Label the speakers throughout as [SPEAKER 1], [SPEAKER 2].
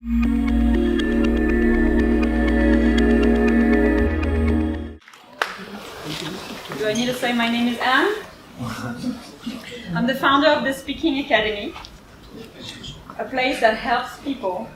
[SPEAKER 1] Do I need to say my name is Anne? I'm the founder of the Speaking Academy, a place that helps people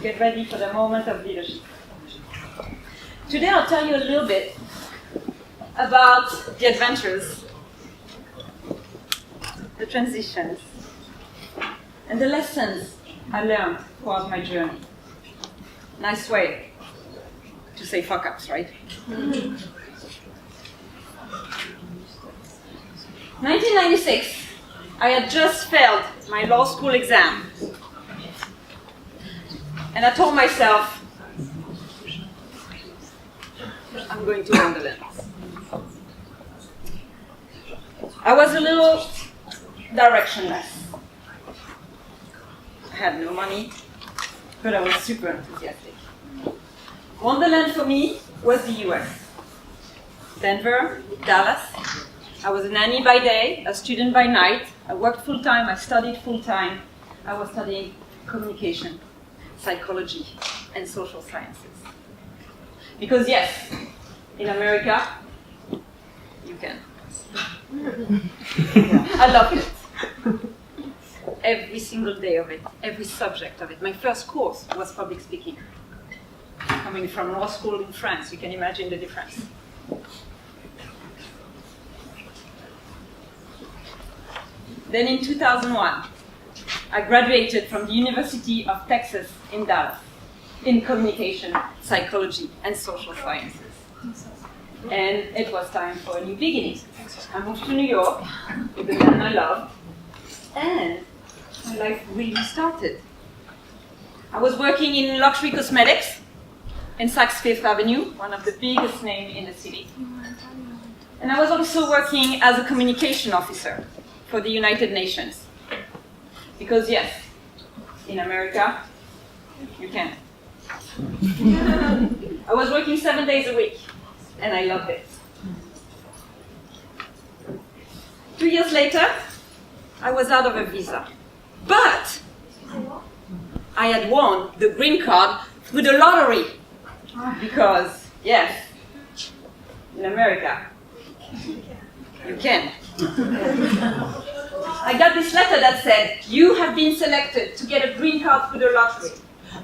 [SPEAKER 1] get ready for the moment of leadership. Today I'll tell you a little bit about the adventures, the transitions, and the lessons I learned throughout my journey. Nice way to say fuck-ups, right? 1996, I had just failed my law school exam. And I told myself, I'm going to Wonderland. I was a little directionless. I had no money, but I was super enthusiastic. Wonderland for me was the US. Denver, Dallas. I was a nanny by day, a student by night. I worked full-time, I studied full-time. I was studying communication, psychology, and social sciences. Because yes, in America, you can. I loved it. Every single day of it, every subject of it. My first course was public speaking. Coming from law school in France, you can imagine the difference. Then in 2001, I graduated from the University of Texas in Dallas in communication, psychology, and social sciences. And it was time for a new beginning. I moved to New York with the man I loved, and my life really started. I was working in luxury cosmetics in Saks Fifth Avenue, one of the biggest names in the city. And I was also working as a communication officer for the United Nations. Because yes, in America, you can. I was working 7 days a week, and I loved it. 2 years later, I was out of a visa. But I had won the green card through the lottery. Because, yes, in America, you can. I got this letter that said, you have been selected to get a green card through the lottery.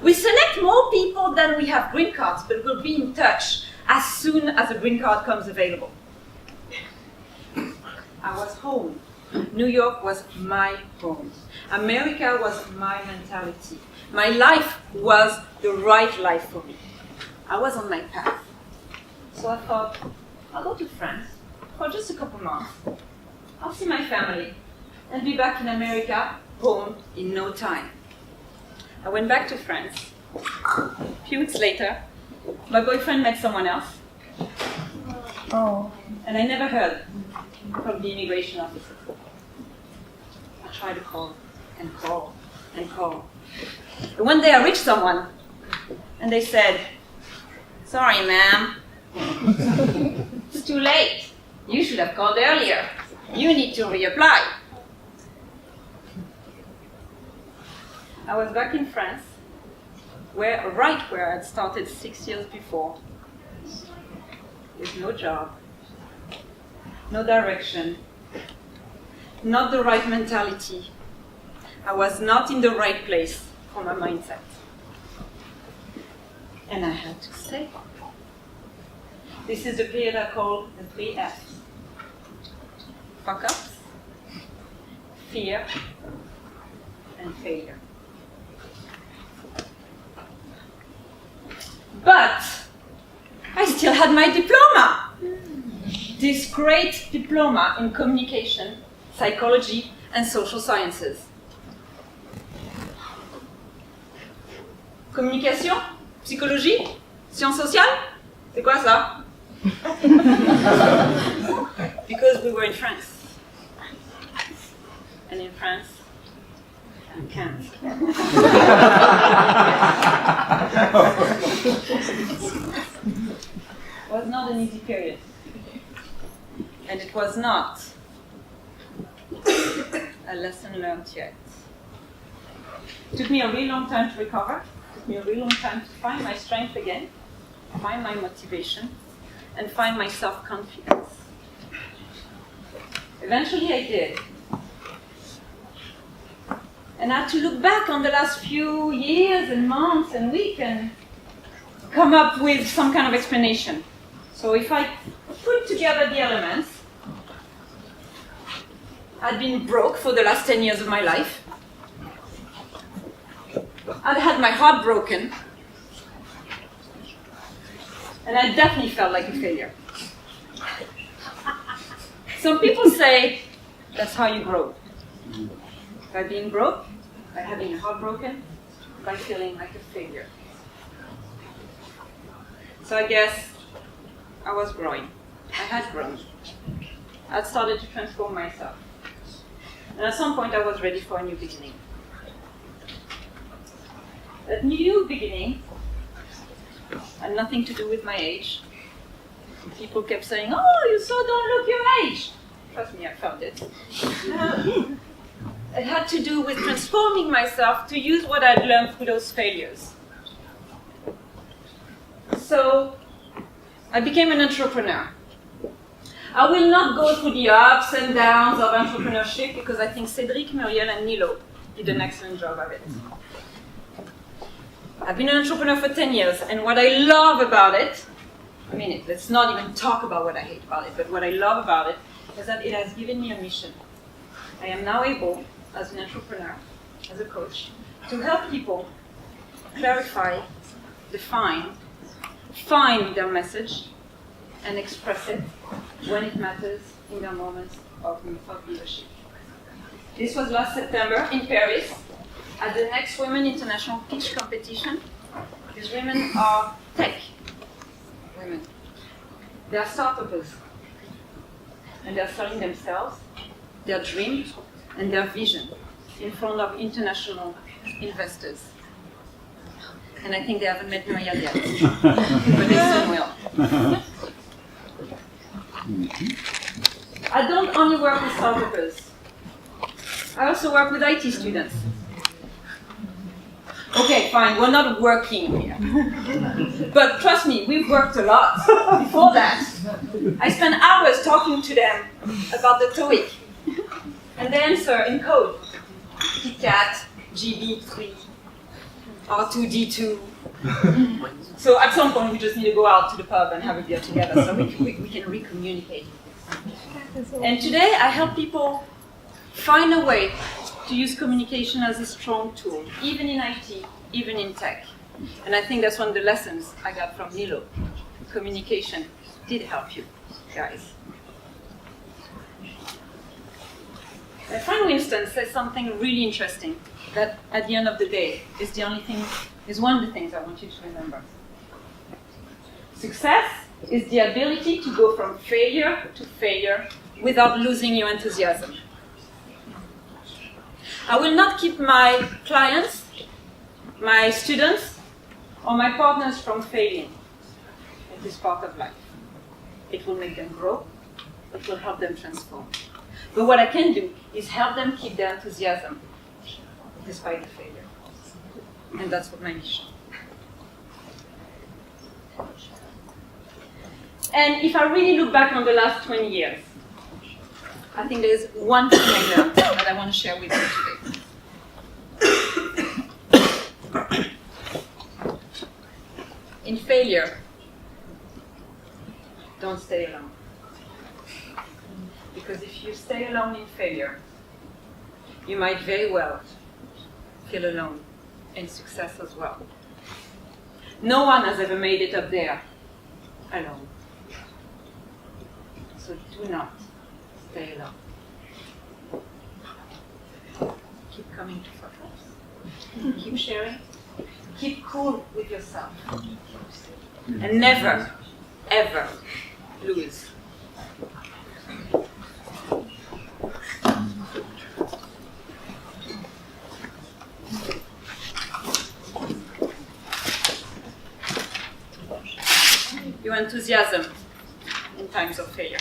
[SPEAKER 1] We select more people than we have green cards, but we'll be in touch as soon as a green card comes available. I was home. New York was my home. America was my mentality. My life was the right life for me. I was on my path. So I thought, I'll go to France for just a couple months. I'll see my family and be back in America, home, in no time. I went back to France. A few weeks later, my boyfriend met someone else. And I never heard from the immigration officer. I tried to call and call and call. And one day I reached someone, and they said, sorry, ma'am. It's too late. You should have called earlier. You need to reapply. I was back in France, right where I had started 6 years before, with no job, no direction, not the right mentality. I was not in the right place for my mindset. And I had to stay. This is the period I call the 3 F's. Fuck-ups, fear, and failure. But I still had my diploma. This great diploma in communication, psychology, and social sciences. Communication, psychologie, sciences sociales? C'est quoi ça? Because we were in France. And in France, you can't. It was not an easy period. And it was not a lesson learned yet. It took me a really long time to recover. took me a really long time to find my strength again, find my motivation, and find my self-confidence. Eventually I did. And I had to look back on the last few years and months and weeks and come up with some kind of explanation. So if I put together the elements, I'd been broke for the last 10 years of my life. I'd had my heart broken. And I definitely felt like a failure. Some people say that's how you grow. By being broke, by having your heart broken, by feeling like a failure. So I guess I was growing. I had grown. I had started to transform myself. And at some point I was ready for a new beginning. That new beginning had nothing to do with my age. People kept saying, "Oh, you so don't look your age." Trust me, I felt it. It had to do with transforming myself to use what I'd learned through those failures. So I became an entrepreneur. I will not go through the ups and downs of entrepreneurship because I think Cédric, Muriel, and Nilo did an excellent job of it. I've been an entrepreneur for 10 years, and what I love about it, let's not even talk about what I hate about it, but what I love about it is that it has given me a mission. I am now able, as an entrepreneur, as a coach, to help people clarify, define, find their message, and express it when it matters in their moments of leadership. This was last September in Paris at the Next Women International Pitch Competition. These women are tech women. They are startups. And they are selling themselves, their dream, and their vision in front of international investors. And I think they haven't met Muriel yet, but they soon will. I don't only work with startups. I also work with IT students. Okay, fine, we're not working here. But trust me, we've worked a lot before that. I spent hours talking to them about the TOEIC. And they answer in code. KitKat, GB3, R2D2. So at some point we just need to go out to the pub and have a beer together so we can recommunicate. And today I help people find a way to use communication as a strong tool, even in IT, even in tech. And I think that's one of the lessons I got from Nilo. Communication did help you, guys. My friend Winston says something really interesting that at the end of the day is one of the things I want you to remember. Success is the ability to go from failure to failure without losing your enthusiasm. I will not keep my clients, my students, or my partners from failing. It is part of life. It will make them grow. It will help them transform. But what I can do is help them keep their enthusiasm despite the failure. And that's what my mission. And if I really look back on the last 20 years, I think there's one thing I learned that I want to share with you today. In failure, don't stay alone. Because if you stay alone in failure, you might very well feel alone in success as well. No one has ever made it up there alone. So do not stay alone. Keep coming to Fuckup. Keep sharing. Keep cool with yourself. And never, ever lose. Your enthusiasm in times of failure.